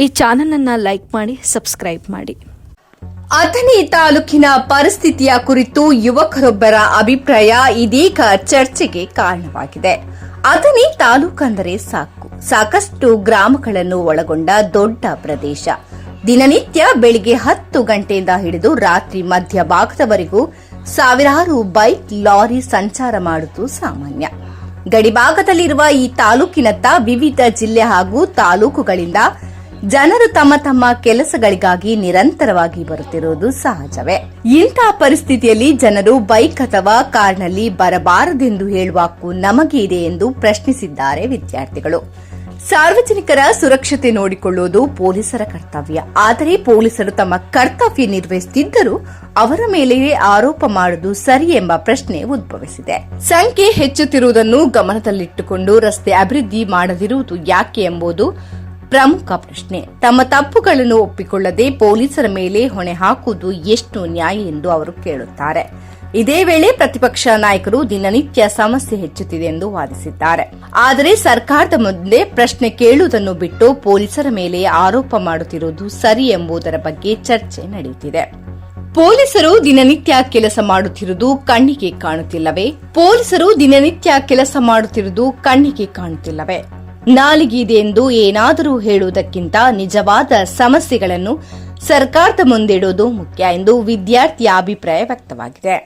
ಈ ಚಾನೆಲ್ ಅನ್ನು ಲೈಕ್ ಮಾಡಿ, ಸಬ್ಸ್ಕ್ರೈಬ್ ಮಾಡಿ. ಅಥಣಿ ತಾಲೂಕಿನ ಪರಿಸ್ಥಿತಿಯ ಕುರಿತು ಯುವಕರೊಬ್ಬರ ಅಭಿಪ್ರಾಯ ಇದೀಗ ಚರ್ಚೆಗೆ ಕಾರಣವಾಗಿದೆ. ಅಥಣಿ ತಾಲೂಕಂದರೆ ಸಾಕಷ್ಟು ಗ್ರಾಮಗಳನ್ನು ಒಳಗೊಂಡ ದೊಡ್ಡ ಪ್ರದೇಶ. ದಿನನಿತ್ಯ ಬೆಳಿಗ್ಗೆ 10 ಗಂಟೆಯಿಂದ ಹಿಡಿದು ರಾತ್ರಿ ಮಧ್ಯಭಾಗದವರೆಗೂ ಸಾವಿರಾರು ಬೈಕ್, ಲಾರಿ ಸಂಚಾರ ಮಾಡುವುದು ಸಾಮಾನ್ಯ. ಗಡಿಭಾಗದಲ್ಲಿರುವ ಈ ತಾಲೂಕಿನತ್ತ ವಿವಿಧ ಜಿಲ್ಲೆ ಹಾಗೂ ತಾಲೂಕುಗಳಿಂದ ಜನರು ತಮ್ಮ ತಮ್ಮ ಕೆಲಸಗಳಿಗಾಗಿ ನಿರಂತರವಾಗಿ ಬರುತ್ತಿರುವುದು ಸಹಜವೇ. ಇಂಥ ಪರಿಸ್ಥಿತಿಯಲ್ಲಿ ಜನರು ಬೈಕ್ ಅಥವಾ ಕಾರ್ನಲ್ಲಿ ಬರಬಾರದೆಂದು ಹೇಳುವ ಹಕ್ಕು ನಮಗೆ ಇದೆ ಎಂದು ಪ್ರಶ್ನಿಸಿದ್ದಾರೆ ವಿದ್ಯಾರ್ಥಿಗಳು. ಸಾರ್ವಜನಿಕರ ಸುರಕ್ಷತೆ ನೋಡಿಕೊಳ್ಳುವುದು ಪೊಲೀಸರ ಕರ್ತವ್ಯ. ಆದರೆ ಪೊಲೀಸರು ತಮ್ಮ ಕರ್ತವ್ಯ ನಿರ್ವಹಿಸುತ್ತಿದ್ದರೂ ಅವರ ಮೇಲೆಯೇ ಆರೋಪ ಮಾಡುವುದು ಸರಿ ಎಂಬ ಪ್ರಶ್ನೆ ಉದ್ಭವಿಸಿದೆ. ಸಂಖ್ಯೆ ಹೆಚ್ಚುತ್ತಿರುವುದನ್ನು ಗಮನದಲ್ಲಿಟ್ಟುಕೊಂಡು ರಸ್ತೆ ಅಭಿವೃದ್ಧಿ ಮಾಡದಿರುವುದು ಯಾಕೆ ಎಂಬುದು ಪ್ರಮುಖ ಪ್ರಶ್ನೆ. ತಮ್ಮ ತಪ್ಪುಗಳನ್ನು ಒಪ್ಪಿಕೊಳ್ಳದೆ ಪೊಲೀಸರ ಮೇಲೆ ಹೊಣೆ ಹಾಕುವುದು ಎಷ್ಟು ನ್ಯಾಯ ಎಂದು ಅವರು ಕೇಳುತ್ತಾರೆ. ಇದೇ ವೇಳೆ ಪ್ರತಿಪಕ್ಷ ನಾಯಕರು ದಿನನಿತ್ಯ ಸಮಸ್ಯೆ ಹೆಚ್ಚುತ್ತಿದೆ ಎಂದು ವಾದಿಸಿದ್ದಾರೆ. ಆದರೆ ಸರ್ಕಾರದ ಮುಂದೆ ಪ್ರಶ್ನೆ ಕೇಳುವುದನ್ನು ಬಿಟ್ಟು ಪೊಲೀಸರ ಮೇಲೆ ಆರೋಪ ಮಾಡುತ್ತಿರುವುದು ಸರಿ ಎಂಬುದರ ಬಗ್ಗೆ ಚರ್ಚೆ ನಡೆಯುತ್ತಿದೆ. ಪೊಲೀಸರು ದಿನನಿತ್ಯ ಕೆಲಸ ಮಾಡುತ್ತಿರುವುದು ಕಣ್ಣಿಗೆ ಕಾಣುತ್ತಿಲ್ಲವೇ? ನಾಲಿಗೆ ಎಂದು ಏನಾದರೂ ಹೇಳುವುದಕ್ಕಿಂತ ನಿಜವಾದ ಸಮಸ್ಯೆಗಳನ್ನು ಸರ್ಕಾರದ ಮುಂದಿಡುವುದು ಮುಖ್ಯ ಎಂದು ವಿದ್ಯಾರ್ಥಿಯ ಅಭಿಪ್ರಾಯ ವ್ಯಕ್ತವಾಗಿದೆ.